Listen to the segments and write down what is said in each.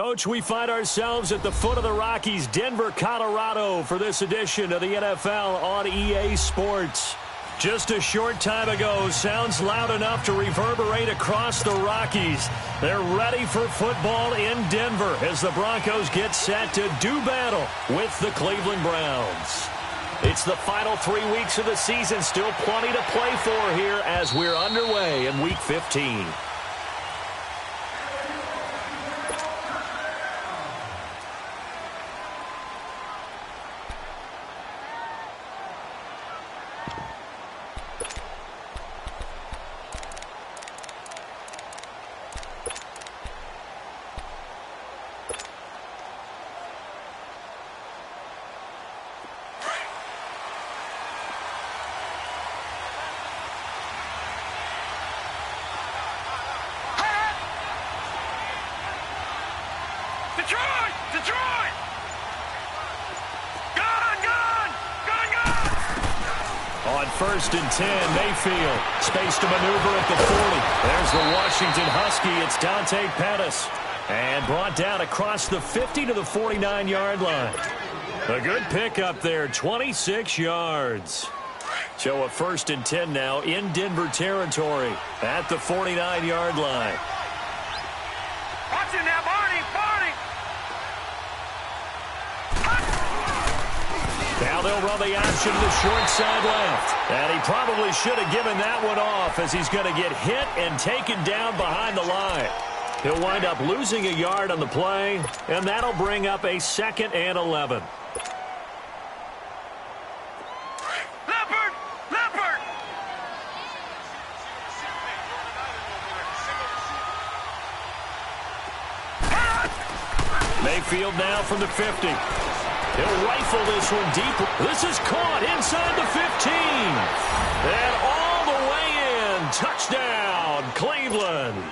Coach, we find ourselves at the foot of the Rockies, Denver, Colorado, for this edition of the NFL on EA Sports. Just a short time ago, sounds loud enough to reverberate across the Rockies. They're ready for football in Denver as the Broncos get set to do battle with the Cleveland Browns. It's the final 3 weeks of the season, still plenty to play for here as we're underway in Week 15. Detroit! Gone! On 1st and 10, Mayfield. Space to maneuver at the 40. There's the Washington Husky. It's Dante Pettis. And brought down across the 50 to the 49-yard line. A good pickup there, 26 yards. So a 1st and 10 now in Denver territory at the 49-yard line. Watch it now, Barney! Now they'll run the option to the short side left. And he probably should have given that one off as he's going to get hit and taken down behind the line. He'll wind up losing a yard on the play, and that'll bring up a 2nd and 11. Leopard! Mayfield now from the 50. He'll rifle this one deep. This is caught inside the 15. And all the way in. Touchdown, Cleveland.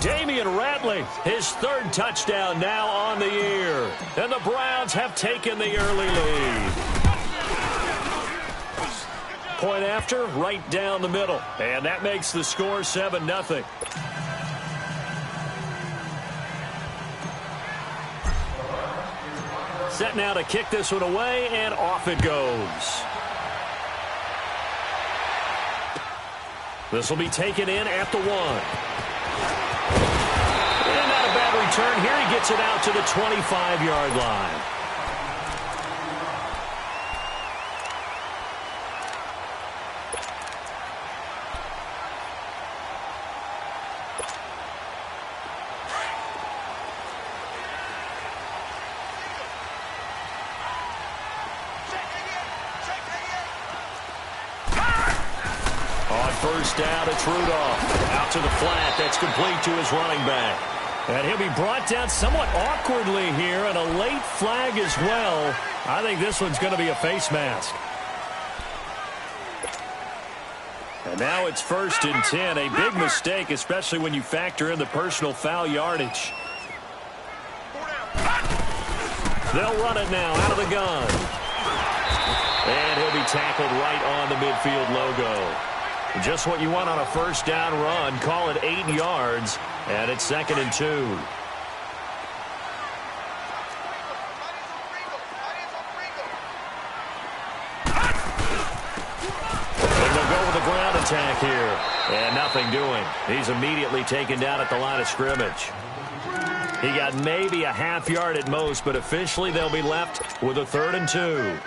Damian Ratley, his 3rd touchdown now on the year. And the Browns have taken the early lead. Point after, right down the middle. And that makes the score 7-0. Set now to kick this one away, and off it goes. This will be taken in at the 1. And not a bad return here. He gets it out to the 25-yard line. First down, it's Rudolph. Out to the flat. That's complete to his running back. And he'll be brought down somewhat awkwardly here, and a late flag as well. I think this one's going to be a face mask. And now it's 1st and 10. A big mistake, especially when you factor in the personal foul yardage. They'll run it now out of the gun. And he'll be tackled right on the midfield logo. Just what you want on a 1st down run. Call it 8 yards, and it's 2nd and 2. And they'll go with the ground attack here. And nothing doing. He's immediately taken down at the line of scrimmage. He got maybe a half yard at most, but officially they'll be left with a 3rd and 2.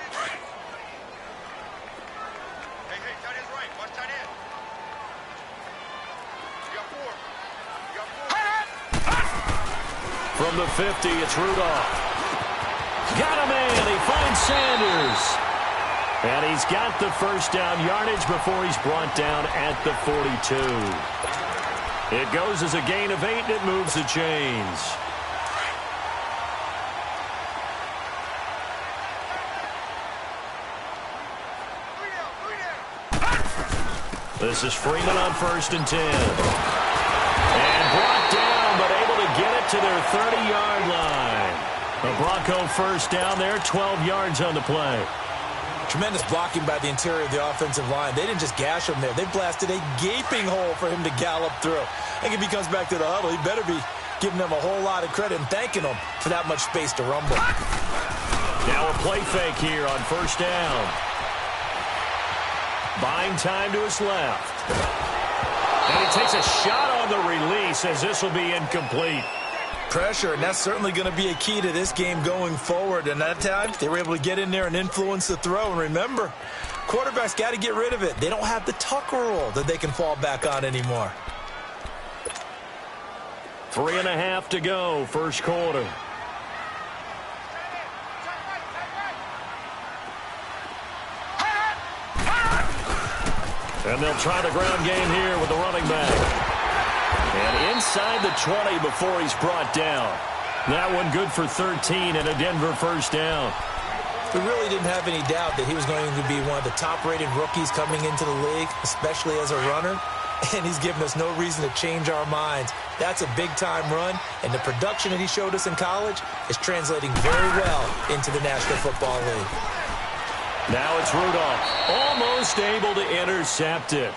From the 50, it's Rudolph. Got a man. He finds Sanders. And he's got the 1st down yardage before he's brought down at the 42. It goes as a gain of 8, and it moves the chains. This is Freeman on 1st and 10. And brought down, but able to get it to their 30-yard line. A Bronco 1st down there, 12 yards on the play. Tremendous blocking by the interior of the offensive line. They didn't just gash him there. They blasted a gaping hole for him to gallop through. I think if he comes back to the huddle, he better be giving them a whole lot of credit and thanking them for that much space to rumble. Now a play fake here on first down. Buying time to his left. And he takes a shot on the release as this will be incomplete. Pressure, and that's certainly going to be a key to this game going forward. And that time, they were able to get in there and influence the throw. And remember, quarterbacks got to get rid of it. They don't have the Tucker rule that they can fall back on anymore. 3.5 to go, first quarter. And they'll try the ground game here with the running back. And inside the 20 before he's brought down. That one good for 13 and a Denver first down. We really didn't have any doubt that he was going to be one of the top-rated rookies coming into the league, especially as a runner. And he's given us no reason to change our minds. That's a big-time run, and the production that he showed us in college is translating very well into the National Football League. Now it's Rudolph, almost able to intercept it.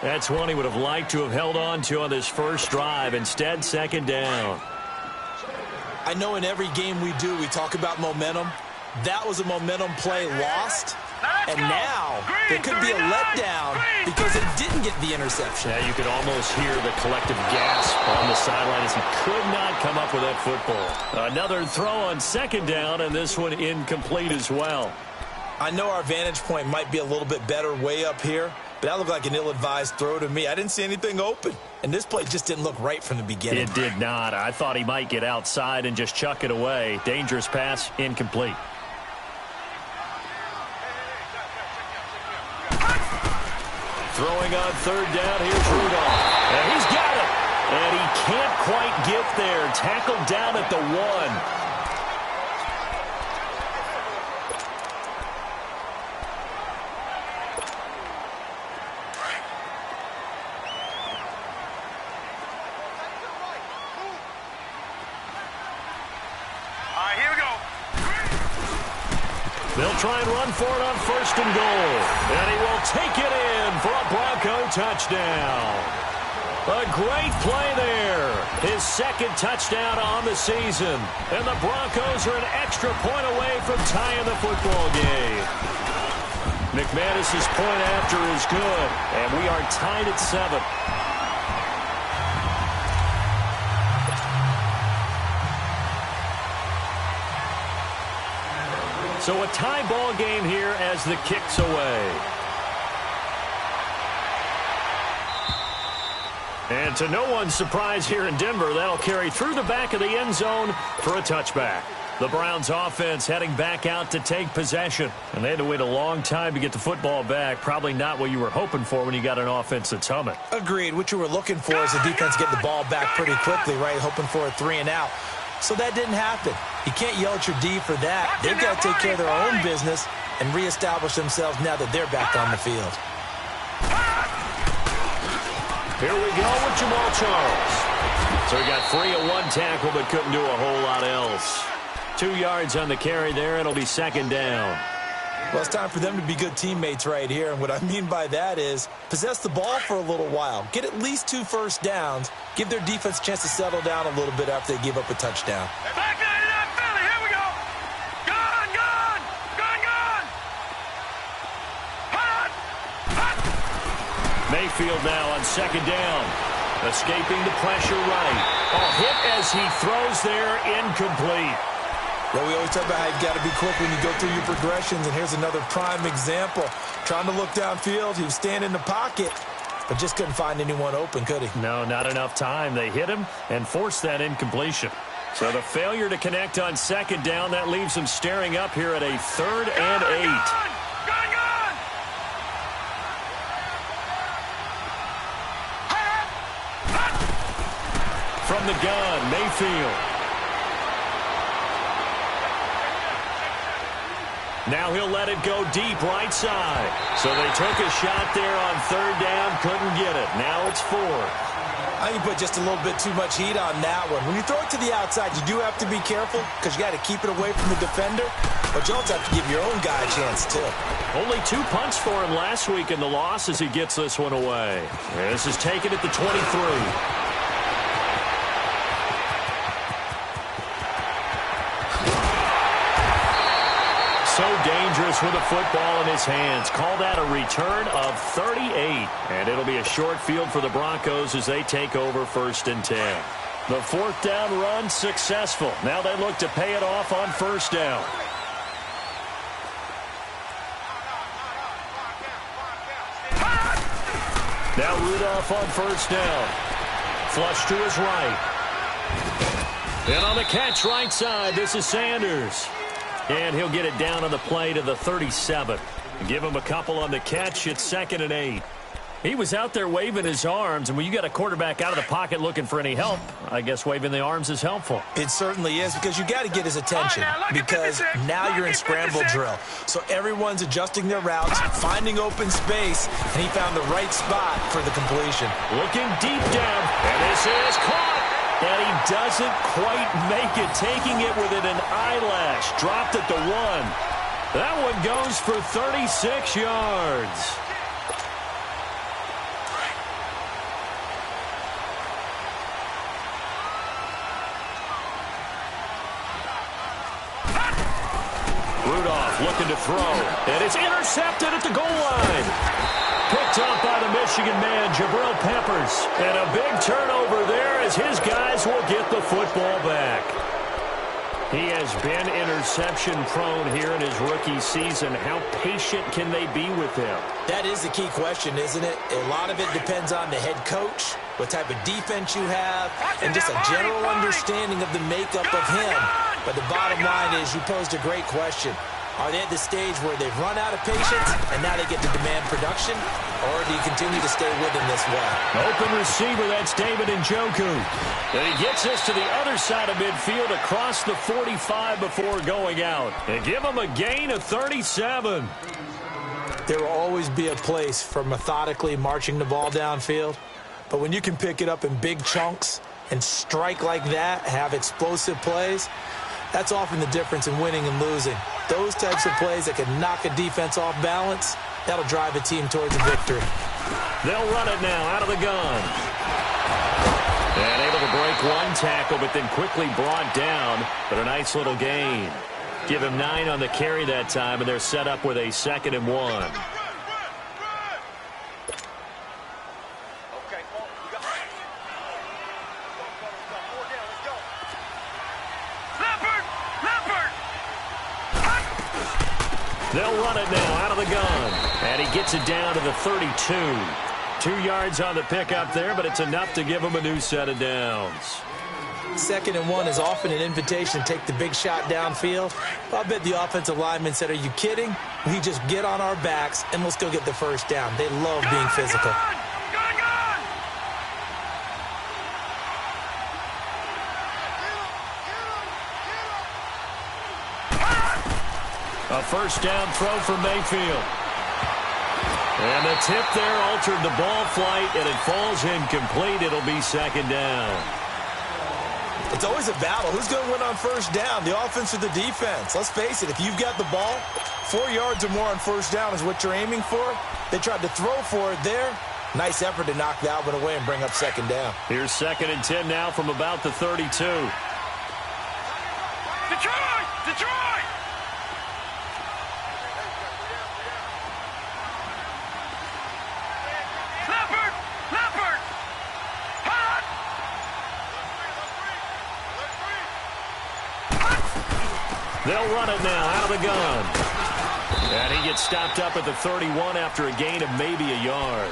That's one he would have liked to have held on to on this first drive. Instead, second down. I know in every game we do, we talk about momentum. That was a momentum play lost. And now there could be a letdown because it didn't get the interception. Yeah, you could almost hear the collective gasp on the sideline as he could not come up with that football. Another throw on second down, and this one incomplete as well. I know our vantage point might be a little bit better way up here, but that looked like an ill-advised throw to me. I didn't see anything open, and this play just didn't look right from the beginning. It did not. I thought he might get outside and just chuck it away. Dangerous pass, incomplete. Throwing on third down, here's Rudolph. And he's got it. And he can't quite get there. Tackled down at the 1. They'll try and run for it on first and goal. And he will take it in for a Bronco touchdown. A great play there. His second touchdown on the season. And the Broncos are an extra point away from tying the football game. McManus's point after is good. And we are tied at 7. So a tie ball game here as the kick's away. And to no one's surprise here in Denver, that'll carry through the back of the end zone for a touchback. The Browns offense heading back out to take possession. And they had to wait a long time to get the football back. Probably not what you were hoping for when you got an offense that's humming. Agreed. What you were looking for is the defense getting the ball back pretty quickly, right? Hoping for a 3 and out. So that didn't happen. You can't yell at your D for that. They've got to take care of their own business and reestablish themselves now that they're back on the field. Here we go with Jamal Charles. So he got free of one tackle but couldn't do a whole lot else. 2 yards on the carry there. It'll be second down. Well, it's time for them to be good teammates right here. And what I mean by that is possess the ball for a little while. Get at least 2 first downs. Give their defense a chance to settle down a little bit after they give up a touchdown. Back out of that Philly. Here we go. Gone, gone. Gone, gone. Hot. Hot. Mayfield now on second down. Escaping the pressure right. A hit as he throws there, incomplete. Well, we always talk about how you've got to be quick when you go through your progressions, and here's another prime example. Trying to look downfield, he was standing in the pocket, but just couldn't find anyone open, could he? No, not enough time. They hit him and forced that incompletion. So the failure to connect on second down, that leaves him staring up here at a 3rd and 8. Gone, gone. From the gun, Mayfield. Now he'll let it go deep right side. So they took a shot there on 3rd down, couldn't get it. Now it's 4th. I think you put just a little bit too much heat on that one. When you throw it to the outside, you do have to be careful because you got to keep it away from the defender. But you also have to give your own guy a chance, too. Only 2 punts for him last week in the loss as he gets this one away. This is taken at the 23. dangerous with a football in his hands. Call that a return of 38. And it'll be a short field for the Broncos as they take over 1st and 10. The 4th down run successful. Now they look to pay it off on 1st down. Now Rudolph on 1st down. Flush to his right. And on the catch right side, this is Sanders. And he'll get it down on the play to the 37. Give him a couple on the catch. It's 2nd and 8. He was out there waving his arms, and when you got a quarterback out of the pocket looking for any help, I guess waving the arms is helpful. It certainly is, because you got to get his attention, because now you're in scramble drill. So everyone's adjusting their routes, finding open space, and he found the right spot for the completion. Looking deep down, and this is caught. And he doesn't quite make it, taking it within an eyelash. Dropped at the 1. That one goes for 36 yards. Rudolph looking to throw. And it's intercepted at the goal line. Picked up by the Michigan man, Jabril Peppers. And a big turnover there as his guys will get the football back. He has been interception-prone here in his rookie season. How patient can they be with him? That is the key question, isn't it? A lot of it depends on the head coach, what type of defense you have, and just a general understanding of the makeup of him. But the bottom line is, you posed a great question. Are they at the stage where they've run out of patience and now they get to demand production? Or do you continue to stay with him this way? Open receiver, that's David Njoku. And he gets us to the other side of midfield across the 45 before going out. And give him a gain of 37. There will always be a place for methodically marching the ball downfield. But when you can pick it up in big chunks and strike like that, have explosive plays, that's often the difference in winning and losing. Those types of plays that can knock a defense off balance, that'll drive a team towards a victory. They'll run it now out of the gun. And able to break one tackle, but then quickly brought down. But a nice little gain. Give him 9 on the carry that time, and they're set up with a 2nd and 1. They'll run it now out of the gun. And he gets it down to the 32. 2 yards on the pickup there, but it's enough to give him a new set of downs. 2nd and 1 is often an invitation to take the big shot downfield. I bet the offensive lineman said, are you kidding? We just get on our backs and let's go get the 1st down. They love being physical. A 1st down throw for Mayfield. And the tip there altered the ball flight, and it falls incomplete. It'll be 2nd down. It's always a battle. Who's going to win on 1st down, the offense or the defense? Let's face it, if you've got the ball, 4 yards or more on 1st down is what you're aiming for. They tried to throw for it there. Nice effort to knock that one away and bring up 2nd down. Here's 2nd and 10 now from about the 32. Detroit! Detroit! They'll run it now out of the gun. And he gets stopped up at the 31 after a gain of maybe a yard.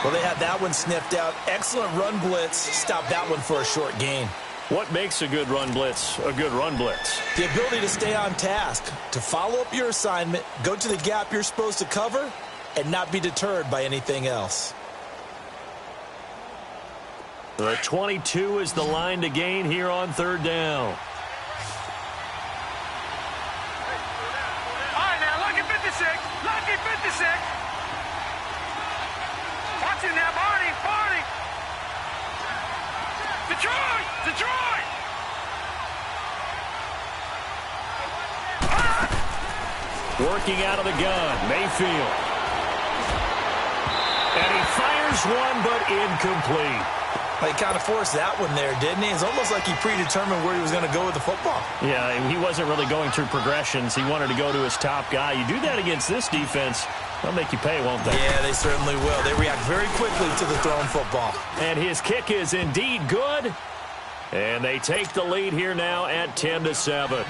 Well, they had that one sniffed out. Excellent run blitz. Stopped that one for a short gain. What makes a good run blitz a good run blitz? The ability to stay on task, to follow up your assignment, go to the gap you're supposed to cover, and not be deterred by anything else. The 22 is the line to gain here on 3rd down. Lucky 56. Watching that, Barney. Detroit! Detroit! Working out of the gun, Mayfield. And he fires one, but incomplete. He kind of forced that one there, didn't he? It's almost like he predetermined where he was going to go with the football. Yeah, he wasn't really going through progressions. He wanted to go to his top guy. You do that against this defense, they'll make you pay, won't they? Yeah, they certainly will. They react very quickly to the thrown football. And his kick is indeed good. And they take the lead here now at 10-7.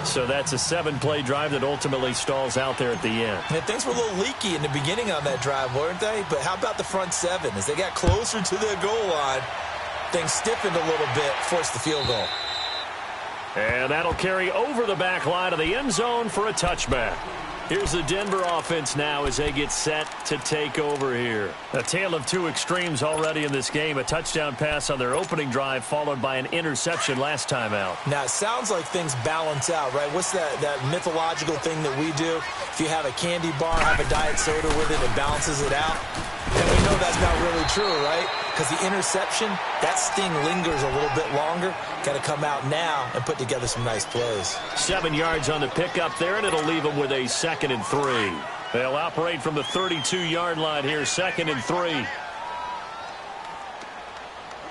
So that's a 7-play drive that ultimately stalls out there at the end. And things were a little leaky in the beginning on that drive, weren't they? But how about the front seven? As they got closer to the goal line, things stiffened a little bit, forced the field goal. And that'll carry over the back line of the end zone for a touchback. Here's the Denver offense now as they get set to take over here. A tale of two extremes already in this game. A touchdown pass on their opening drive followed by an interception last time out. Now, it sounds like things balance out, right? What's that mythological thing that we do? If you have a candy bar, have a diet soda with it, it balances it out. And we know that's not really true, right? Because the interception, that sting lingers a little bit longer. Got to come out now and put together some nice plays. 7 yards on the pickup there, and it'll leave them with a 2nd and 3. They'll operate from the 32-yard line here, 2nd and 3. We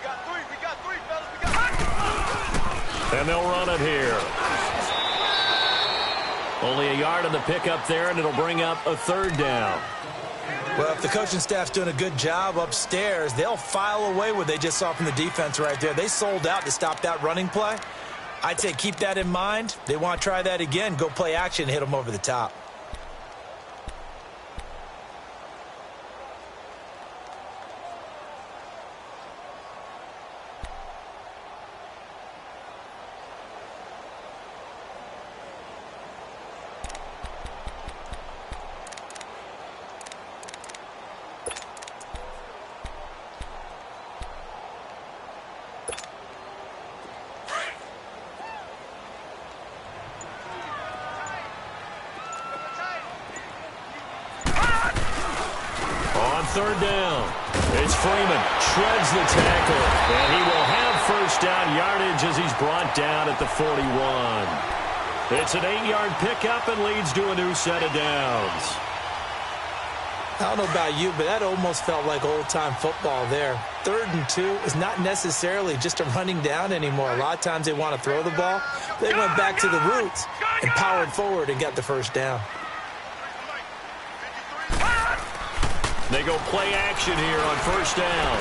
got three, fellas. We got And they'll run it here. Only a yard on the pickup there, and it'll bring up a 3rd down. Well, if the coaching staff's doing a good job upstairs, they'll file away what they just saw from the defense right there. They sold out to stop that running play. I'd say keep that in mind. They want to try that again. Go play action, hit them over the top. Third down. It's Freeman. Shreds the tackle. And he will have first down yardage as he's brought down at the 41. It's an 8-yard pickup and leads to a new set of downs. I don't know about you, but that almost felt like old-time football there. 3rd and 2 is not necessarily just a running down anymore. A lot of times they want to throw the ball. They went back to the roots and powered forward and got the first down. They go play action here on first down.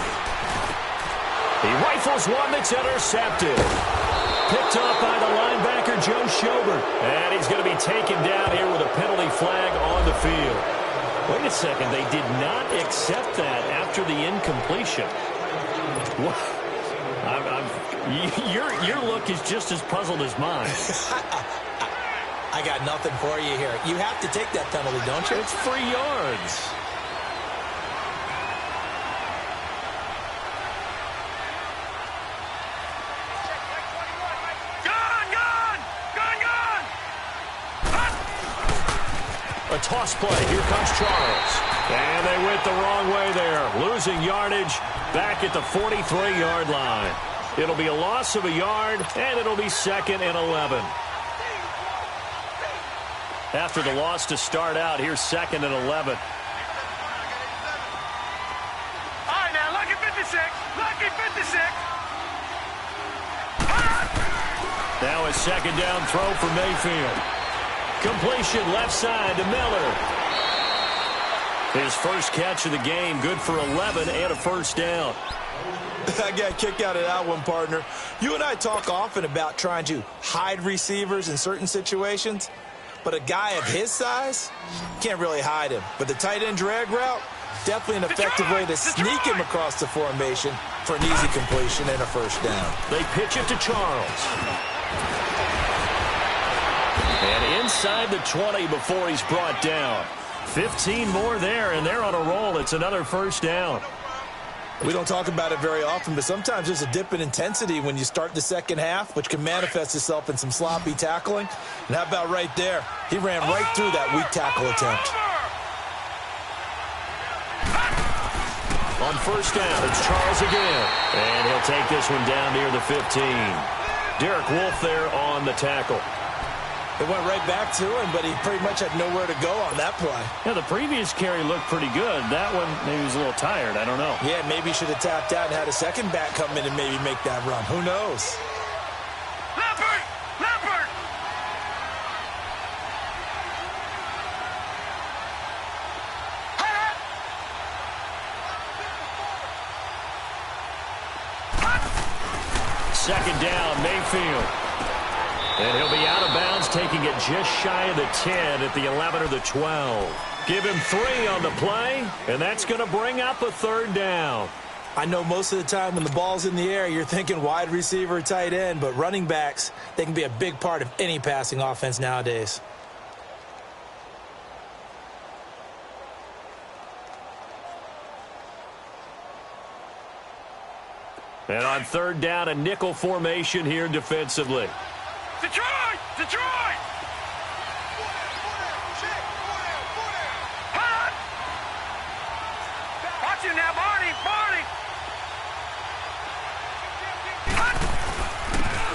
He rifles one that's intercepted. Picked off by the linebacker, Joe Schobert. And he's going to be taken down here with a penalty flag on the field. Wait a second. They did not accept that after the incompletion. What? Your look is just as puzzled as mine. I got nothing for you here. You have to take that penalty, don't you? It's 3 yards. A toss play. Here comes Charles. And they went the wrong way there. Losing yardage back at the 43-yard line. It'll be a loss of a yard, and it'll be 2nd and 11. After the loss to start out, here's 2nd and 11. All right, now, lucky 56. Lucky 56. Now a 2nd down throw for Mayfield. Completion left side to Miller. His first catch of the game, good for 11 and a first down. I got a kick out of that one, partner. You and I talk often about trying to hide receivers in certain situations, but a guy of his size can't really hide him. But the tight end drag route, definitely an effective way to sneak him across the formation for an easy completion and a first down. They pitch it to Charles. And inside the 20 before he's brought down. 15 more there, and they're on a roll. It's another first down. We don't talk about it very often, but sometimes there's a dip in intensity when you start the second half, which can manifest itself in some sloppy tackling. And how about right there? He ran right through that weak tackle attempt. On first down, it's Charles again. And he'll take this one down near the 15. Derek Wolfe there on the tackle. It went right back to him, but he pretty much had nowhere to go on that play. Yeah, the previous carry looked pretty good. That one, maybe he was a little tired. I don't know. Yeah, maybe he should have tapped out and had a second back come in and maybe make that run. Who knows? Leopard! Leopard! Second down, Mayfield. And he'll be out of bounds, taking it just shy of the 10 at the 11 or the 12. Give him 3 on the play, and that's going to bring up a third down. I know most of the time when the ball's in the air, you're thinking wide receiver, tight end, but running backs, they can be a big part of any passing offense nowadays. And on third down, a nickel formation here defensively. Detroit! Detroit! Hot! Watch him now, Barney! Barney! Hot!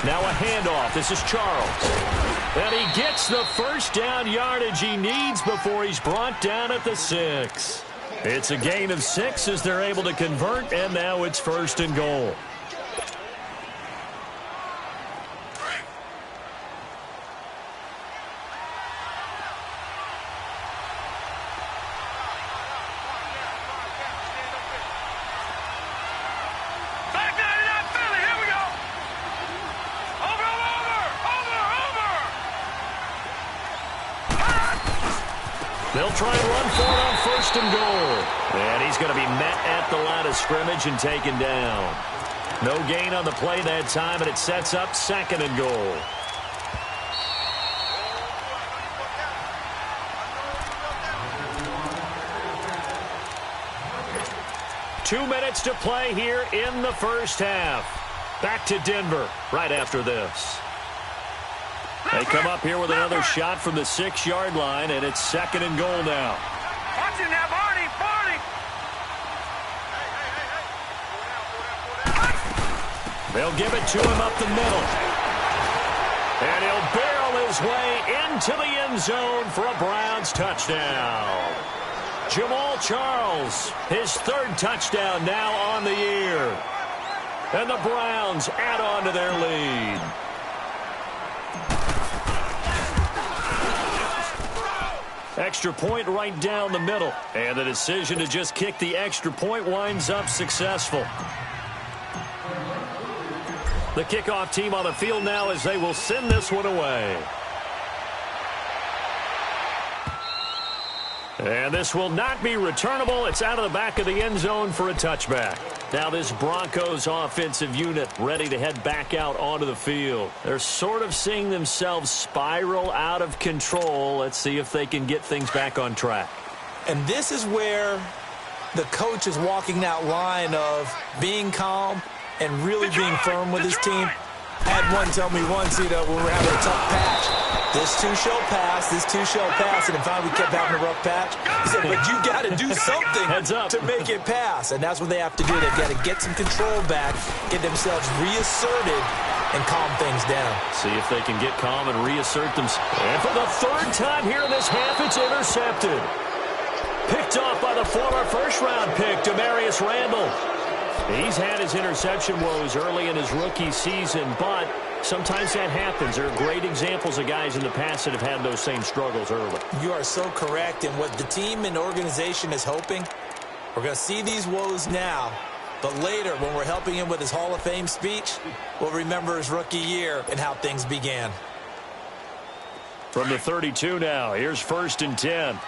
Now a handoff. This is Charles. And he gets the first down yardage he needs before he's brought down at the 6. It's a gain of 6 as they're able to convert, and now it's 1st and goal. They'll try and run for it on 1st and goal. And he's going to be met at the line of scrimmage and taken down. No gain on the play that time, and it sets up 2nd and goal. Two minutes to play here in the first half. Back to Denver right after this. They come up here with another shot from the 6-yard line, and it's 2nd and goal now. Watch him now, Barney! Barney! They'll give it to him up the middle. And he'll barrel his way into the end zone for a Browns touchdown. Jamal Charles, his 3rd touchdown now on the year. And the Browns add on to their lead. Extra point right down the middle. And the decision to just kick the extra point winds up successful. The kickoff team on the field now as they will send this one away. And this will not be returnable. It's out of the back of the end zone for a touchback. Now this Broncos offensive unit ready to head back out onto the field. They're sort of seeing themselves spiral out of control. Let's see if they can get things back on track. And this is where the coach is walking that line of being calm and really being firm with his team. I had one tell me once, when we were having a tough patch, this too shall pass, this too shall pass, and finally we kept having a rough patch. He said, but you got to do something to make it pass, and that's what they have to do. They've got to get some control back, get themselves reasserted, and calm things down. See if they can get calm and reassert themselves. And for the 3rd time here in this half, it's intercepted. Picked off by the former first-round pick, Demarius Randall. He's had his interception woes early in his rookie season, but sometimes that happens. There are great examples of guys in the past that have had those same struggles early. You are so correct, and what the team and organization is hoping, we're going to see these woes now, but later when we're helping him with his Hall of Fame speech, we'll remember his rookie year and how things began. From the 32 now, here's 1st and 10.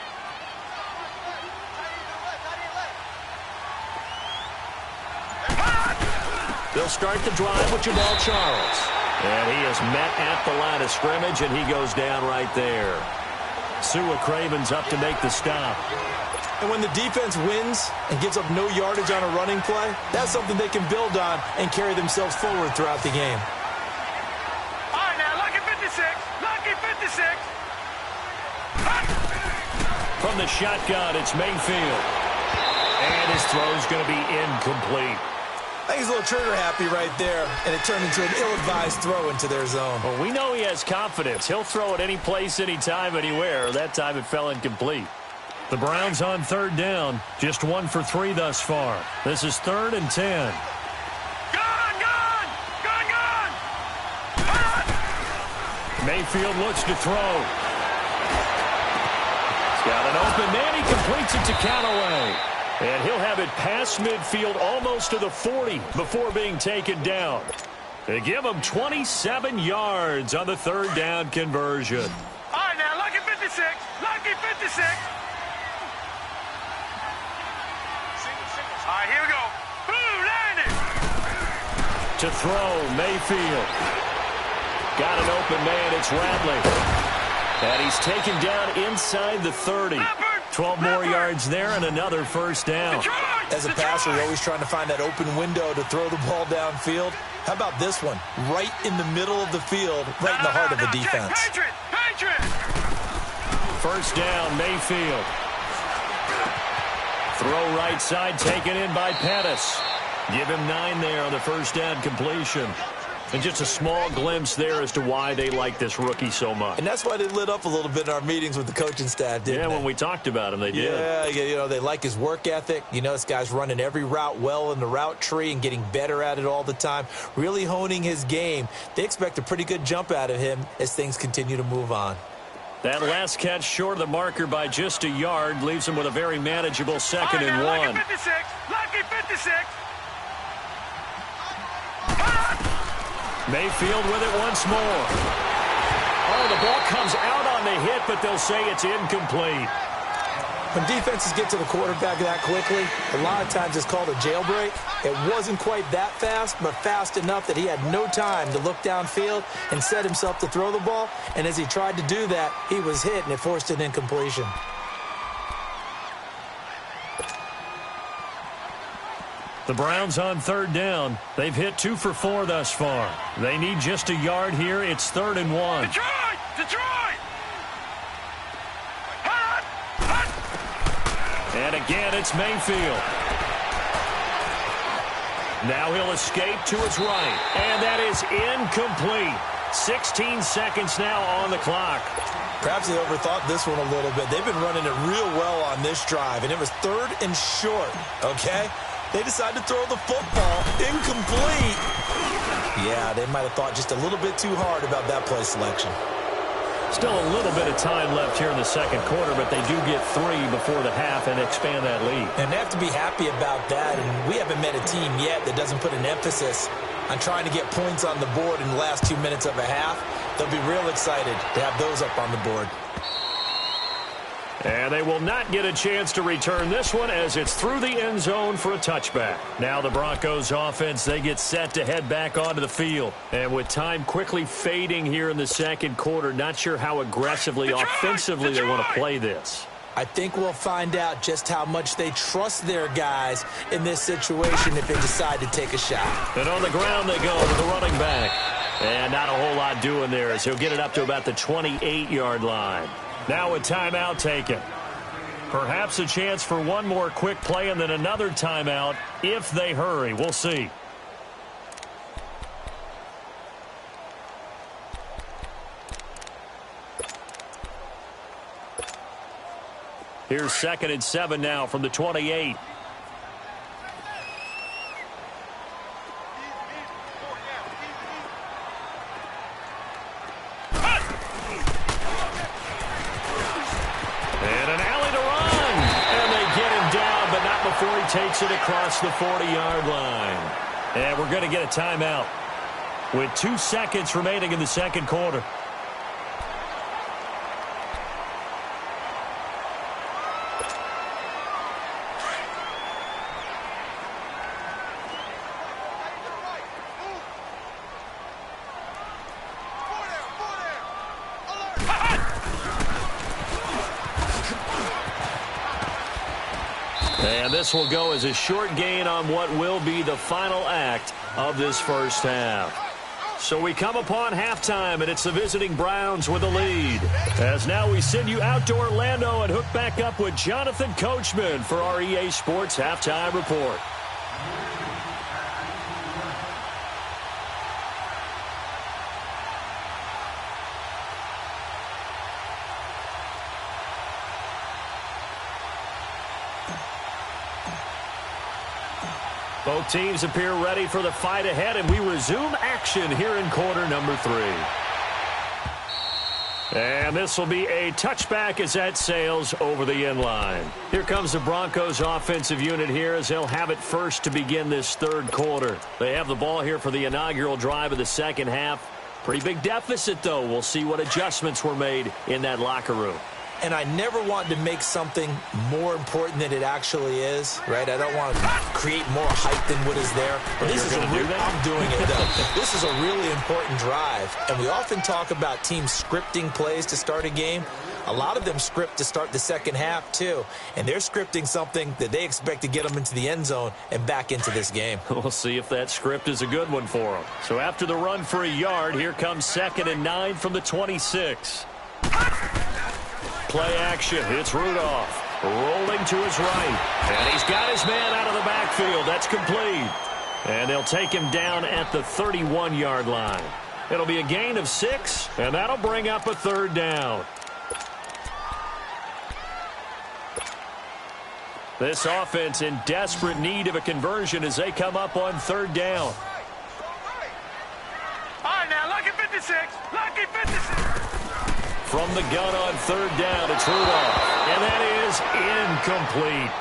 They'll start the drive with Jamal Charles. And he is met at the line of scrimmage, and he goes down right there. Sua Craven's up to make the stop. And when the defense wins and gives up no yardage on a running play, that's something they can build on and carry themselves forward throughout the game. All right, now, lucky 56. Lucky 56. From the shotgun, it's Mayfield. And his throw's going to be incomplete. I think he's a little trigger happy right there, and it turned into an ill-advised throw into their zone. Well, we know he has confidence. He'll throw it any place, anytime, anywhere. That time it fell incomplete. The Browns on third down, just 1 for 3 thus far. This is 3rd and 10. Mayfield looks to throw. He's got an open man. He completes it to Callaway. And he'll have it past midfield almost to the 40 before being taken down. They give him 27 yards on the 3rd down conversion. All right, now, lucky 56. Lucky 56. All right, here we go. Boom, landed. To throw, Mayfield. Got an open man. It's Radley. And he's taken down inside the 30. 12 more yards there and another first down. As a passer, you're always trying to find that open window to throw the ball downfield. How about this one? Right in the middle of the field, right in the heart of the defense. First down, Mayfield. Throw right side, taken in by Pettis. Give him 9 there on the first down completion. And just a small glimpse there as to why they like this rookie so much. And that's why they lit up a little bit in our meetings with the coaching staff, didn't they? Yeah, when we talked about him, they did. Yeah, you know, they like his work ethic. You know, this guy's running every route well in the route tree and getting better at it all the time, really honing his game. They expect a pretty good jump out of him as things continue to move on. That last catch short of the marker by just a yard leaves him with a very manageable 2nd and 1. Lucky 56. Lucky 56. Mayfield with it once more. Oh, the ball comes out on the hit, but they'll say it's incomplete. When defenses get to the quarterback that quickly, a lot of times it's called a jailbreak. It wasn't quite that fast, but fast enough that he had no time to look downfield and set himself to throw the ball. And as he tried to do that, he was hit, and it forced an incompletion. The Browns on 3rd down. They've hit 2 for 4 thus far. They need just a yard here. It's 3rd and 1. Detroit! Detroit! And again, it's Mayfield. Now he'll escape to his right. And that is incomplete. 16 seconds now on the clock. Perhaps they overthought this one a little bit. They've been running it real well on this drive, and it was 3rd and short, okay? They decided to throw the football incomplete. Yeah, they might have thought just a little bit too hard about that play selection. Still a little bit of time left here in the 2nd quarter, but they do get 3 before the half and expand that lead. And they have to be happy about that, and we haven't met a team yet that doesn't put an emphasis on trying to get points on the board in the last 2 minutes of a half. They'll be real excited to have those up on the board. And they will not get a chance to return this one as it's through the end zone for a touchback. Now the Broncos offense, they get set to head back onto the field. And with time quickly fading here in the 2nd quarter, not sure how aggressively, offensively they want to play this. I think we'll find out just how much they trust their guys in this situation if they decide to take a shot. And on the ground they go to the running back. And not a whole lot doing there as he'll get it up to about the 28-yard line. Now a timeout taken. Perhaps a chance for one more quick play and then another timeout if they hurry. We'll see. Here's 2nd and 7 now from the 28. Before he takes it across the 40-yard line. And we're going to get a timeout with 2 seconds remaining in the 2nd quarter. And this will go as a short gain on what will be the final act of this first half. So we come upon halftime, and it's the visiting Browns with the lead. As now we send you out to Orlando and hook back up with Jonathan Coachman for our EA Sports Halftime Report. Both teams appear ready for the fight ahead, and we resume action here in quarter number 3. And this will be a touchback as that sails over the end line. Here comes the Broncos offensive unit here as they'll have it first to begin this third quarter. They have the ball here for the inaugural drive of the second half. Pretty big deficit, though. We'll see what adjustments were made in that locker room. And I never want to make something more important than it actually is, right? I don't want to create more hype than what is there. I'm doing it, though. This is a really important drive. And we often talk about teams scripting plays to start a game. A lot of them script to start the second half, too. And they're scripting something that they expect to get them into the end zone and back into this game. We'll see if that script is a good one for them. So after the run for a yard, here comes 2nd and 9 from the 26. Play action. It's Rudolph rolling to his right. And he's got his man out of the backfield. That's complete. And they'll take him down at the 31-yard line. It'll be a gain of 6, and that'll bring up a third down. This offense in desperate need of a conversion as they come up on third down. All right, now, lucky 56. Lucky 56. From the gun on third down, it's Rudolph. And that is incomplete.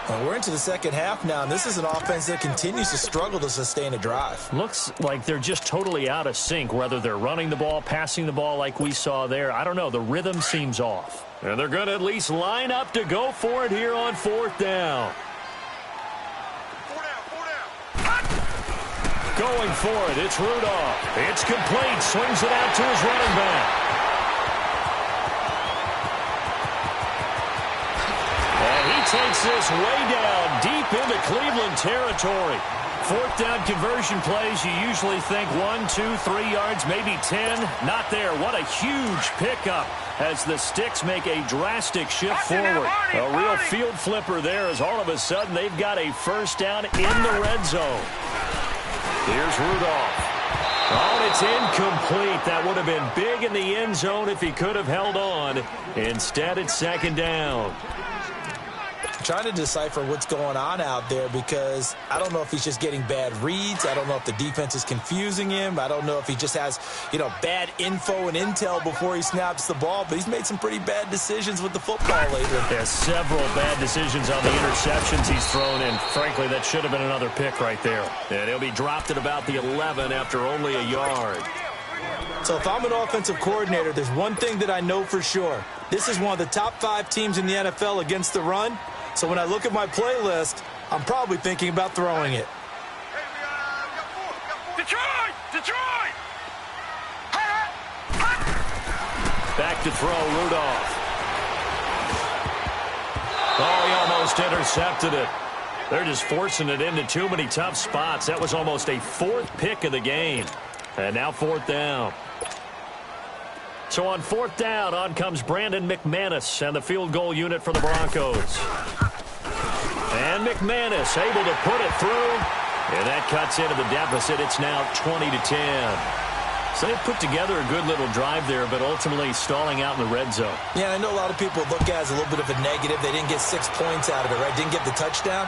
Well, we're into the second half now, and this is an offense that continues to struggle to sustain a drive. Looks like they're just totally out of sync, whether they're running the ball, passing the ball like we saw there. I don't know. The rhythm seems off. And they're going to at least line up to go for it here on fourth down. Going for it, it's Rudolph. It's complete. Swings it out to his running back. Takes this way down deep into Cleveland territory. Fourth down conversion plays, you usually think 1, 2, 3 yards, maybe 10. Not there. What a huge pickup as the Sticks make a drastic shift forward. A real field flipper there as all of a sudden they've got a first down in the red zone. Here's Rudolph. Oh, it's incomplete. That would have been big in the end zone if he could have held on. Instead, it's second down. Trying to decipher what's going on out there because I don't know if he's just getting bad reads. I don't know if the defense is confusing him. I don't know if he just has, bad info and intel before he snaps the ball. But he's made some pretty bad decisions with the football lately. There's several bad decisions on the interceptions he's thrown in. Frankly, that should have been another pick right there. And he'll be dropped at about the 11 after only a yard. So if I'm an offensive coordinator, there's one thing that I know for sure. This is one of the top 5 teams in the NFL against the run. So when I look at my playlist, I'm probably thinking about throwing it. Detroit! Detroit! Back to throw, Rudolph. Oh, he almost intercepted it. They're just forcing it into too many tough spots. That was almost a 4th pick of the game. And now 4th down. So on 4th down, on comes Brandon McManus and the field goal unit for the Broncos. And McManus able to put it through. And that cuts into the deficit. It's now 20-10. So they've put together a good little drive there, but ultimately stalling out in the red zone. Yeah, I know a lot of people look at it as a little bit of a negative. They didn't get 6 points out of it, right? Didn't get the touchdown.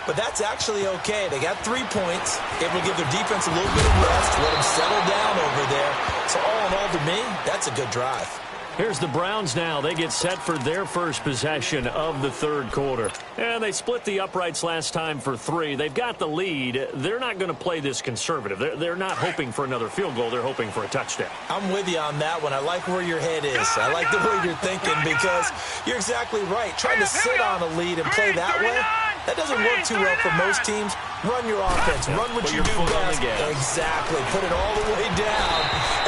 But that's actually okay. They got 3 points. Able to give their defense a little bit of rest, let them settle down over there. So all in all, to me, that's a good drive. Here's the Browns now. They get set for their first possession of the third quarter. And they split the uprights last time for 3. They've got the lead. They're not going to play this conservative. They're not hoping for another field goal. They're hoping for a touchdown. I'm with you on that one. I like where your head is. I like the way you're thinking because you're exactly right. Trying to sit on a lead and play that way, that doesn't work too well for most teams. Run your offense. Run what you do best. Exactly. Put it all the way down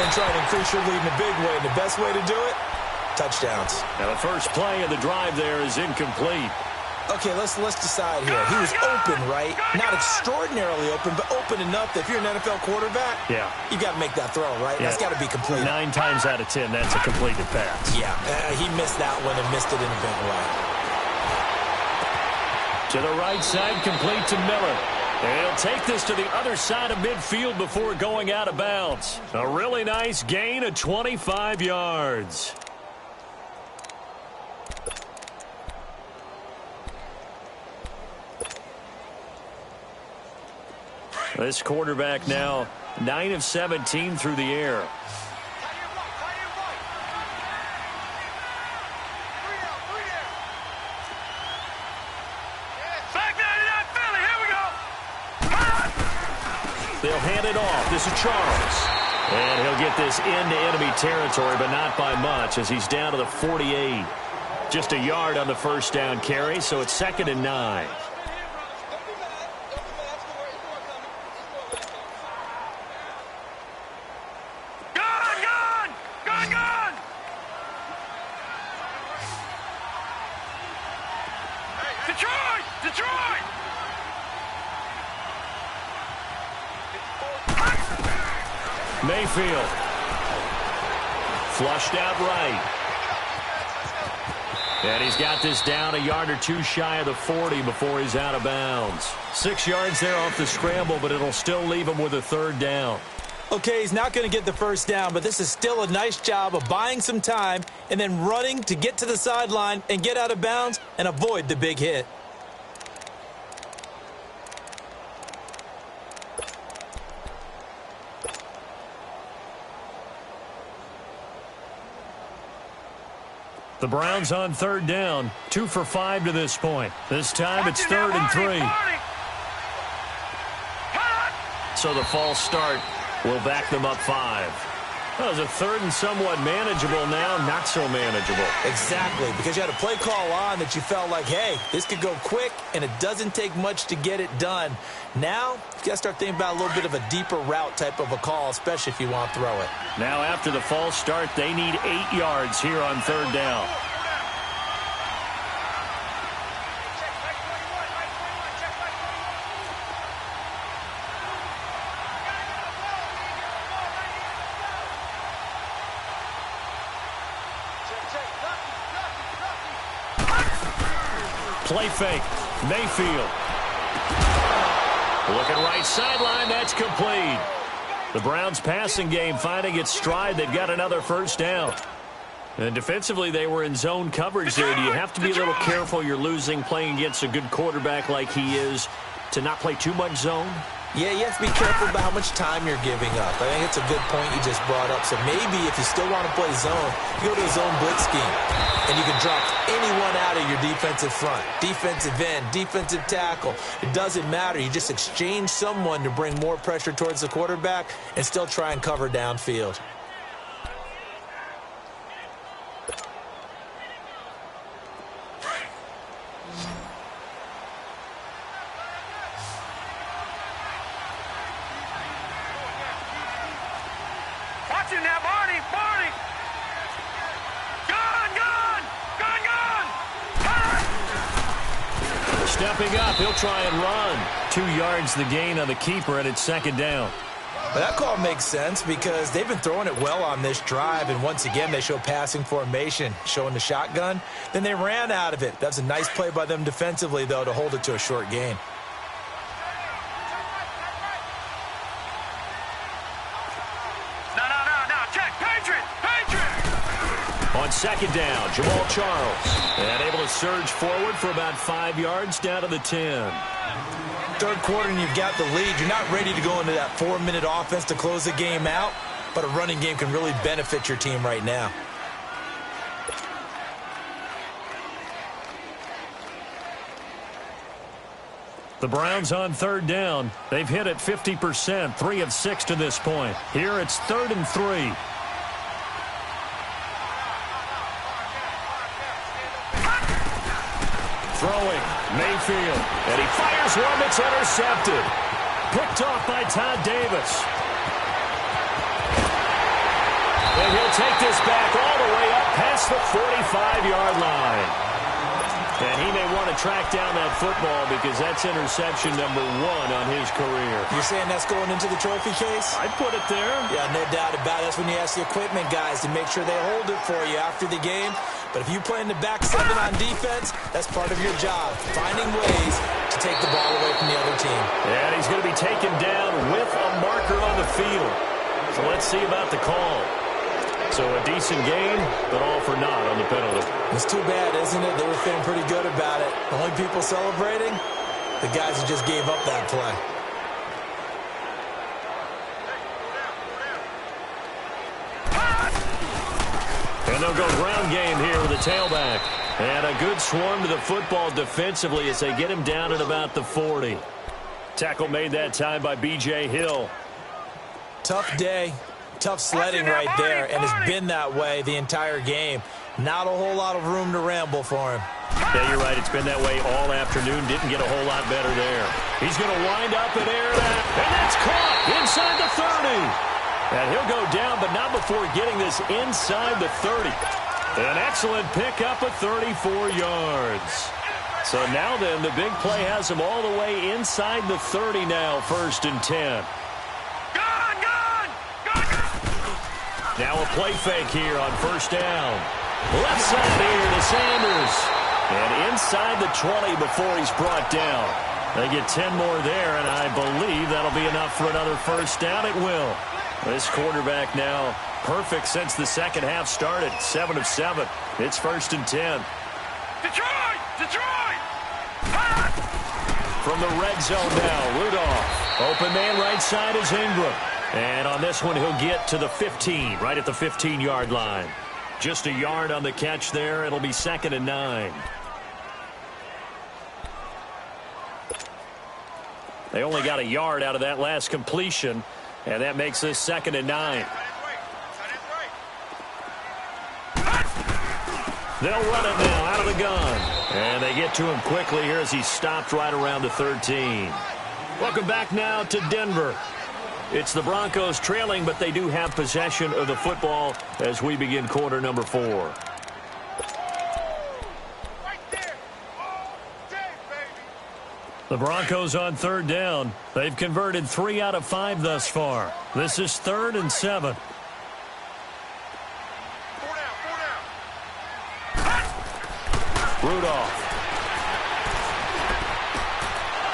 and try to increase your lead in a big way. And the best way to do it, touchdowns. Now the first play of the drive there is incomplete. Okay, let's decide here. He was open, right? Not extraordinarily open, but open enough that if you're an NFL quarterback, you got to make that throw, right? Yeah. That's got to be complete. 9 times out of 10, that's a completed pass. Yeah, he missed that one and missed it in a big way. To the right side, complete to Miller. And he'll take this to the other side of midfield before going out of bounds. A really nice gain of 25 yards. This quarterback now 9 of 17 through the air. They'll hand it off. This is Charles. And he'll get this into enemy territory, but not by much as he's down to the 48. Just a yard on the first down carry, so it's 2nd and 9. Mayfield. Flushed out right. And he's got this down a yard or two shy of the 40 before he's out of bounds. 6 yards there off the scramble, but it'll still leave him with a 3rd down. Okay, he's not going to get the first down, but this is still a nice job of buying some time and then running to get to the sideline and get out of bounds and avoid the big hit. The Browns on 3rd down, 2 for 5 to this point. This time it's 3rd and 3. So the false start will back them up 5. That was a 3rd and somewhat manageable now, not so manageable. Exactly, because you had a play call on that you felt like, hey, this could go quick, and it doesn't take much to get it done. Now, you got to start thinking about a little bit of a deeper route type of a call, especially if you want to throw it. Now after the false start, they need 8 yards here on 3rd down. Play fake. Mayfield. Looking right sideline. That's complete. The Browns passing game finding its stride. They've got another first down. And defensively, they were in zone coverage there. Do you have to be a little careful? You're losing playing against a good quarterback like he is to not play too much zone? Yeah, you have to be careful about how much time you're giving up. I think it's a good point you just brought up. So maybe if you still want to play zone, you go to a zone blitz scheme. And you can drop anyone out of your defensive front. Defensive end, defensive tackle. It doesn't matter. You just exchange someone to bring more pressure towards the quarterback and still try and cover downfield. Stepping up, he'll try and run. 2 yards the gain on the keeper, and it's 2nd down. Well, that call makes sense because they've been throwing it well on this drive, and once again they show passing formation, showing the shotgun. Then they ran out of it. That's a nice play by them defensively, though, to hold it to a short gain. On 2nd down, Jamal Charles. And able to surge forward for about 5 yards down to the 10. 3rd quarter and you've got the lead. You're not ready to go into that 4-minute offense to close the game out, but a running game can really benefit your team right now. The Browns on 3rd down. They've hit it 50%, 3 of 6 to this point. Here it's 3rd and 3. Throwing, Mayfield, and he fires one that's intercepted. Picked off by Todd Davis. And he'll take this back all the way up past the 45-yard line. And he may want to track down that football because that's interception number 1 on his career. You're saying that's going into the trophy case? I'd put it there. Yeah, no doubt about it. That's when you ask the equipment guys to make sure they hold it for you after the game. But if you play in the back 7 on defense, that's part of your job, finding ways to take the ball away from the other team. And he's going to be taken down with a marker on the field. So let's see about the call. So a decent game, but all for naught on the penalty. It's too bad, isn't it? They were feeling pretty good about it. The only people celebrating, the guys who just gave up that play. And they'll go ground game here with a tailback. And a good swarm to the football defensively as they get him down at about the 40. Tackle made that time by B.J. Hill. Tough day, tough sledding right there, and it's been that way the entire game. Not a whole lot of room to ramble for him. Yeah, you're right. It's been that way all afternoon. Didn't get a whole lot better there. He's going to wind up and air that. And that's caught inside the 30. And he'll go down, but not before getting this inside the 30. An excellent pickup of 34 yards. So now then, the big play has him all the way inside the 30 now, 1st and 10. Now a play fake here on 1st down. Left side here to Sanders. And inside the 20 before he's brought down. They get 10 more there, and I believe that'll be enough for another 1st down. It will. This quarterback now perfect since the second half started. 7 of 7. It's 1st and 10. Detroit! Detroit! From the red zone now, Rudolph. Open man right side is Ingram. And on this one, he'll get to the 15, right at the 15-yard line. Just a yard on the catch there. It'll be 2nd and 9. They only got a yard out of that last completion, and that makes this 2nd and 9. They'll run it now out of the gun. And they get to him quickly here as he stopped right around the 13. Welcome back now to Denver. It's the Broncos trailing, but they do have possession of the football as we begin quarter number 4. The Broncos on 3rd down. They've converted 3 out of 5 thus far. This is 3rd and 7. Rudolph.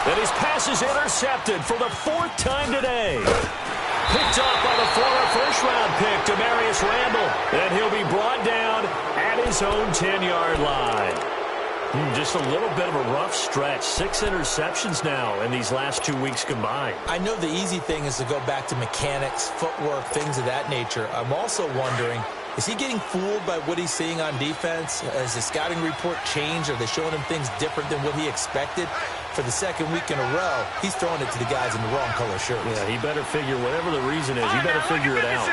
And his pass is intercepted for the 4th time today. Picked off by the former first-round pick, Demarius Randall. And he'll be brought down at his own 10-yard line. Just a little bit of a rough stretch. 6 interceptions now in these last 2 weeks combined. I know the easy thing is to go back to mechanics, footwork, things of that nature. I'm also wondering, is he getting fooled by what he's seeing on defense? Has the scouting report changed? Are they showing him things different than what he expected? For the 2nd week in a row, he's throwing it to the guys in the wrong color shirts. Yeah, he better figure, whatever the reason is, he better figure it out.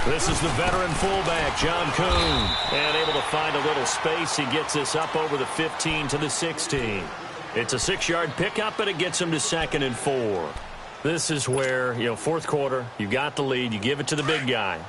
This is the veteran fullback, John Kuhn. And able to find a little space. He gets this up over the 15 to the 16. It's a 6-yard pickup, but it gets him to 2nd and 4. This is where, 4th quarter, you got the lead, you give it to the big guy.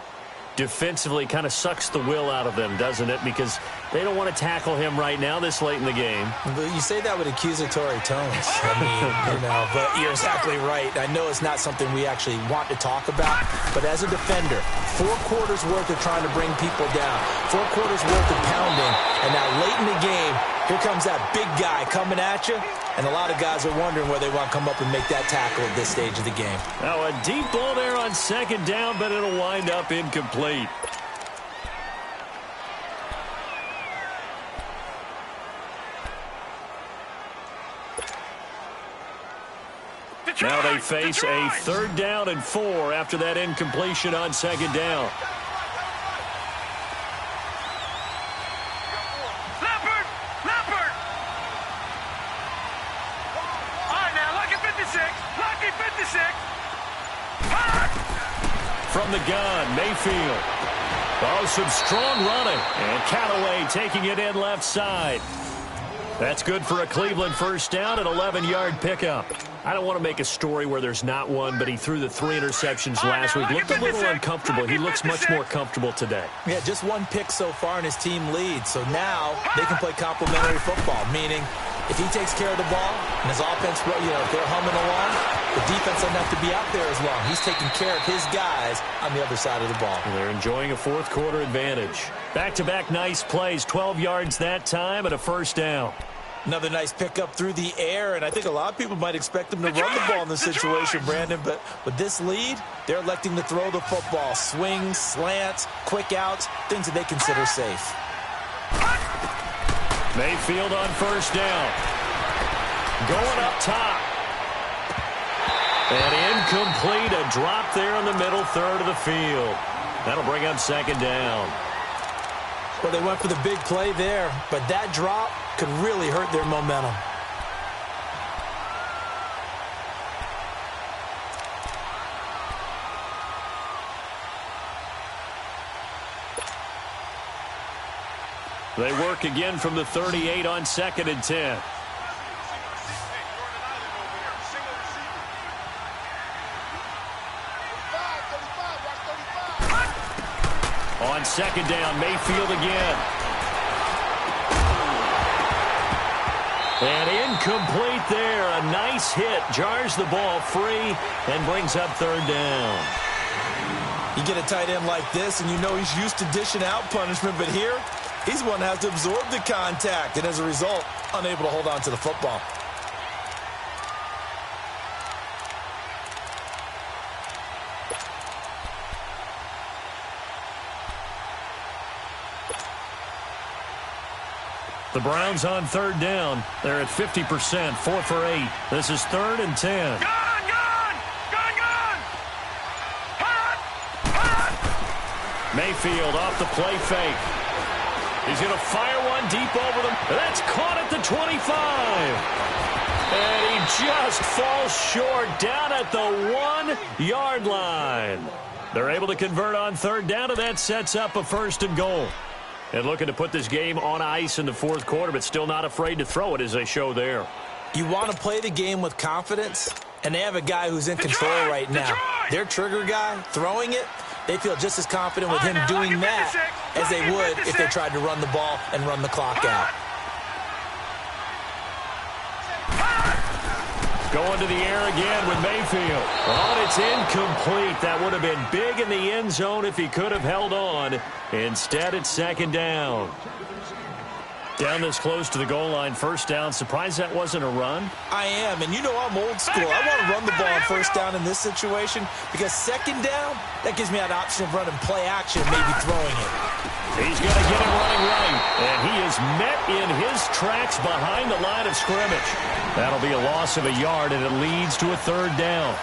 Defensively kind of sucks the will out of them, doesn't it? Because they don't want to tackle him right now this late in the game. But you say that with accusatory tones. I mean, but you're exactly right. I know it's not something we actually want to talk about, but as a defender, 4 quarters worth of trying to bring people down, 4 quarters worth of pounding, and now late in the game, here comes that big guy coming at you, and a lot of guys are wondering where they want to come up and make that tackle at this stage of the game. Now a deep ball there on 2nd down, but it'll wind up incomplete. Now they face a 3rd down and 4 after that incompletion on 2nd down. From the gun, Mayfield. Oh, some strong running. And Callaway taking it in left side. That's good for a Cleveland 1st down, an 11-yard pickup. I don't want to make a story where there's not one, but he threw the 3 interceptions last week. Looked a little uncomfortable. He looks much more comfortable today. Yeah, just 1 pick so far and his team leads. So now they can play complementary football, meaning if he takes care of the ball and his offense, if they're humming along, the defense doesn't have to be out there as long. He's taking care of his guys on the other side of the ball. And they're enjoying a 4th quarter advantage. Back-to-back nice plays, 12 yards that time and a 1st down. Another nice pickup through the air, and I think a lot of people might expect them to run the ball in this situation, Brandon, but with this lead, they're electing to throw the football. Swings, slants, quick outs, things that they consider safe. Mayfield on 1st down. Going up top. And incomplete, a drop there in the middle 3rd of the field. That'll bring up second down. Well, they went for the big play there, but that drop could really hurt their momentum. They work again from the 38 on 2nd and 10. On 2nd down, Mayfield again. And incomplete there. A nice hit. Jars the ball free and brings up 3rd down. You get a tight end like this, and you know he's used to dishing out punishment, but here, he's the one that has to absorb the contact, and as a result, unable to hold on to the football. The Browns on 3rd down. They're at 50%, 4 for 8. This is 3rd and 10. Gone! Hot! Mayfield off the play fake. He's going to fire one deep over them. That's caught at the 25. And he just falls short down at the 1-yard line. They're able to convert on 3rd down, and that sets up a 1st and goal. And looking to put this game on ice in the 4th quarter, but still not afraid to throw it as they show there. You want to play the game with confidence, and they have a guy who's in control right now. Their trigger guy, throwing it, they feel just as confident with him doing that as they would if they tried to run the ball and run the clock out. Going to the air again with Mayfield. Oh, it's incomplete. That would have been big in the end zone if he could have held on. Instead, it's 2nd down. Down this close to the goal line, 1st down. Surprised that wasn't a run? I am, and you know I'm old school. I want to run the ball on 1st down in this situation because 2nd down, that gives me an option of running play action, maybe throwing it. He's going to get him running right, and he is met in his tracks behind the line of scrimmage. That'll be a loss of a yard, and it leads to a 3rd down.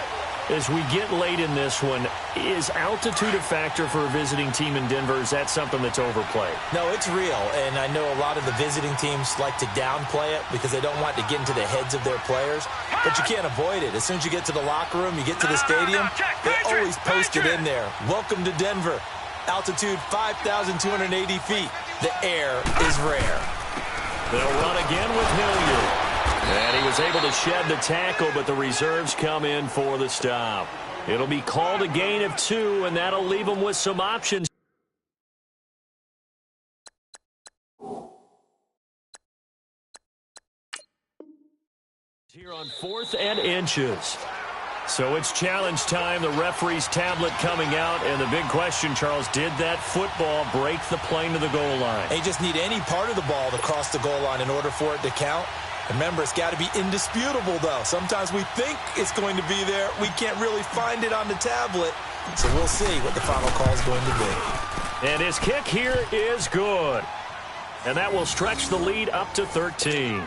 As we get late in this one, is altitude a factor for a visiting team in Denver? Is that something that's overplayed? No, it's real, and I know a lot of the visiting teams like to downplay it because they don't want to get into the heads of their players, but you can't avoid it. As soon as you get to the locker room, you get to the stadium, they always post it in there. Welcome to Denver. Altitude 5,280 feet. The air is rare. They'll run again with Hilliard. And he was able to shed the tackle, but the reserves come in for the stop. It'll be called a gain of 2, and that'll leave them with some options. Here on 4th and inches. So it's challenge time. The referee's tablet coming out, and the big question, Charles, did that football break the plane to the goal line? They just need any part of the ball to cross the goal line in order for it to count. Remember, it's got to be indisputable, though. Sometimes we think it's going to be there. We can't really find it on the tablet. So we'll see what the final call is going to be. And his kick here is good. And that will stretch the lead up to 13.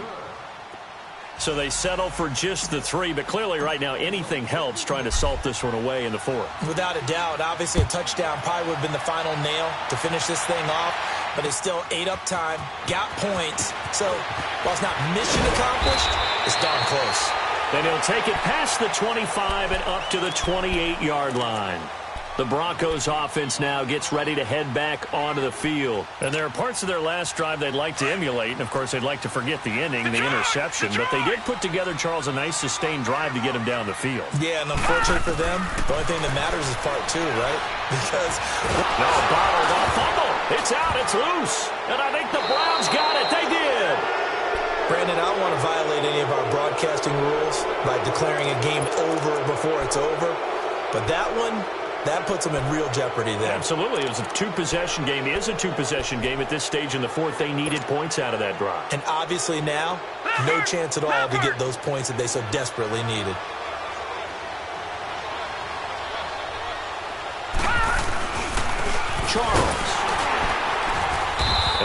So they settle for just the 3, but clearly right now anything helps trying to salt this one away in the 4th. Without a doubt, obviously a touchdown probably would have been the final nail to finish this thing off, but it's still ate up time, got points, so while it's not mission accomplished, it's darn close. Then he'll take it past the 25 and up to the 28-yard line. The Broncos offense now gets ready to head back onto the field. And there are parts of their last drive they'd like to emulate. And, of course, they'd like to forget the ending, the interception. But they did put together, Charles, a nice sustained drive to get him down the field. Yeah, and unfortunately for them, the only thing that matters is part 2, right? Because... No, bottled up fumble. It's out. It's loose. And I think the Browns got it. They did. Brandon, I don't want to violate any of our broadcasting rules by declaring a game over before it's over. But that one... that puts them in real jeopardy there. Absolutely. It was a 2-possession game. It is a 2-possession game at this stage in the 4th. They needed points out of that drive. And obviously now, no chance at all to get those points that they so desperately needed. Charles.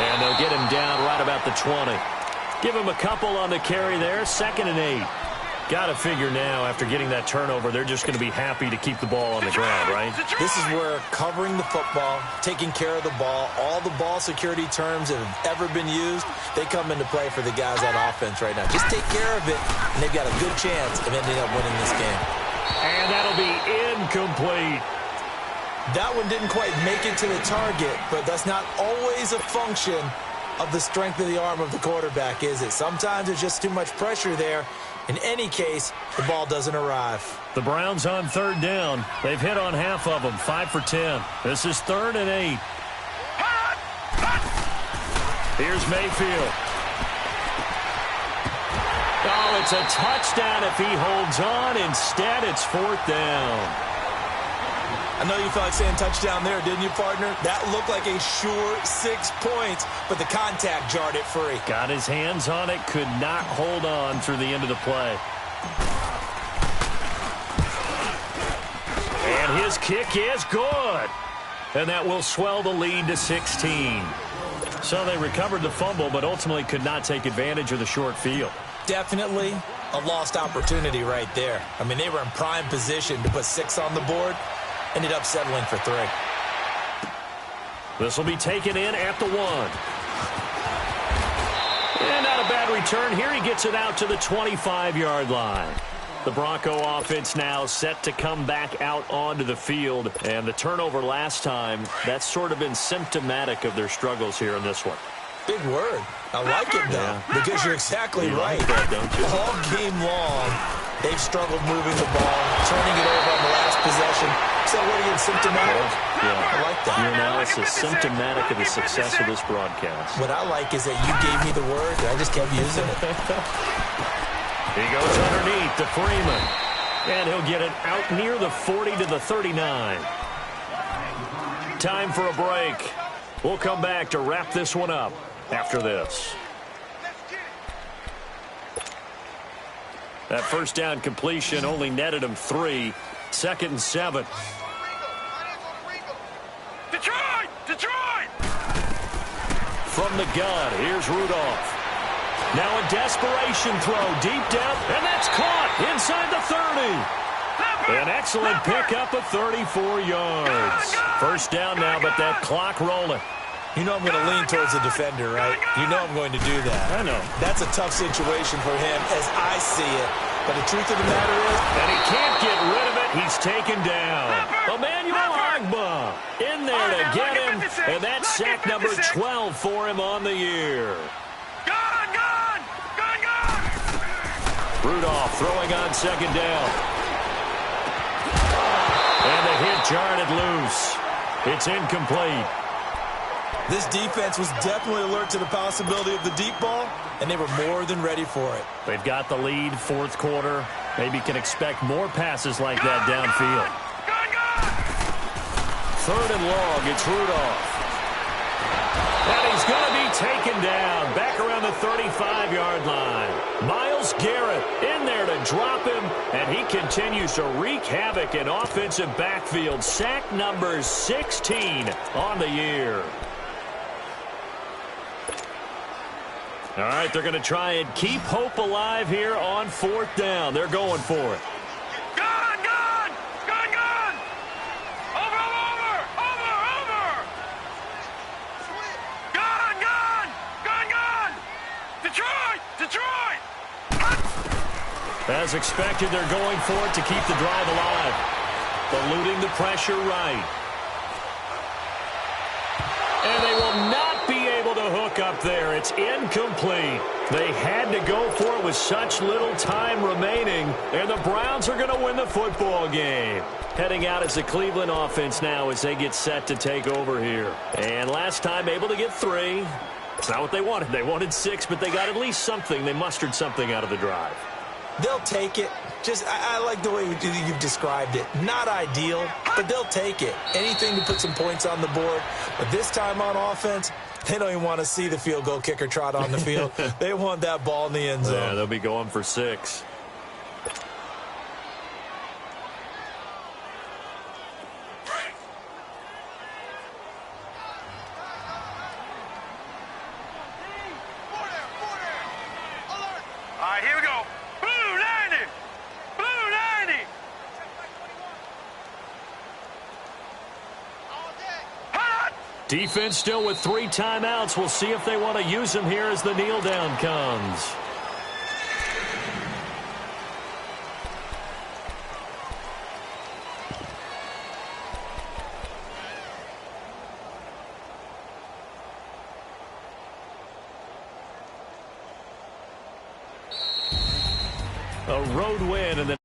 And they'll get him down right about the 20. Give him a couple on the carry there. 2nd and 8. Got to figure now, after getting that turnover, they're just going to be happy to keep the ball on the ground, right? This is where covering the football, taking care of the ball, all the ball security terms that have ever been used, they come into play for the guys on offense right now. Just take care of it, and they've got a good chance of ending up winning this game. And that'll be incomplete. That one didn't quite make it to the target, but that's not always a function of the strength of the arm of the quarterback, is it? Sometimes there's just too much pressure there. In any case, the ball doesn't arrive. The Browns on 3rd down. They've hit on half of them, 5 for 10. This is 3rd and 8. Here's Mayfield. Oh, it's a touchdown if he holds on. Instead, it's 4th down. I know you felt like saying touchdown there, didn't you, partner? That looked like a sure 6 points, but the contact jarred it free. Got his hands on it, could not hold on through the end of the play. And his kick is good. And that will swell the lead to 16. So they recovered the fumble, but ultimately could not take advantage of the short field. Definitely a lost opportunity right there. I mean, they were in prime position to put 6 on the board. Ended up settling for 3. This will be taken in at the 1. And not a bad return here. He gets it out to the 25-yard line. The Bronco offense now set to come back out onto the field. And the turnover last time, that's sort of been symptomatic of their struggles here in this one. Big word. I like it, though, because you're exactly right. Like that, don't you? All game long, they've struggled moving the ball, turning it over on the last possession. So what are you, symptomatic? Yeah. I like that. Your analysis symptomatic of the success of this broadcast. What I like is that you gave me the word, and I just kept using it. He goes underneath to Freeman. And he'll get it out near the 40 to the 39. Time for a break. We'll come back to wrap this one up after this. That first down completion only netted him 3. 2nd and 7. Detroit! Detroit! From the gun, here's Rudolph. Now a desperation throw deep down, and that's caught inside the 30. An excellent pickup of 34 yards. First down now, but that clock rolling. You know I'm going to lean towards the defender, right? You know I'm going to do that. I know. That's a tough situation for him as I see it. But the truth of the matter is... And he can't get rid of it. He's taken down. Emmanuel Ogbah in there to get him. And that's sack number 12 for him on the year. Gone! Gone! Gone! Gone! Rudolph throwing on 2nd down. And the hit jarred it loose. It's incomplete. This defense was definitely alert to the possibility of the deep ball, and they were more than ready for it. They've got the lead, 4th quarter. Maybe can expect more passes like that downfield. 3rd and long, it's Rudolph. And he's going to be taken down back around the 35-yard line. Myles Garrett in there to drop him, and he continues to wreak havoc in offensive backfield. Sack number 16 on the year. All right, they're going to try and keep hope alive here on 4th down. They're going for it. Gone! Gone! Gone! Gone! Over! Over! Over! Over! Gone! Gone! Gone! Gone! Detroit! Detroit! As expected, they're going for it to keep the drive alive. Eluding the pressure right. And they will not be able to hook up there. It's incomplete. They had to go for it with such little time remaining, and the Browns are going to win the football game. Heading out as the Cleveland offense now as they get set to take over here. And last time able to get 3. It's not what they wanted. They wanted 6, but they got at least something. They mustered something out of the drive. They'll take it. I like the way you've described it. Not ideal, but they'll take it. Anything to put some points on the board. But this time on offense, they don't even want to see the field goal kicker trot on the field. They want that ball in the end zone. Yeah, they'll be going for 6. All right, here we go. Blue 90. Defense still with 3 timeouts. We'll see if they want to use them here as the kneel down comes. A road win, and then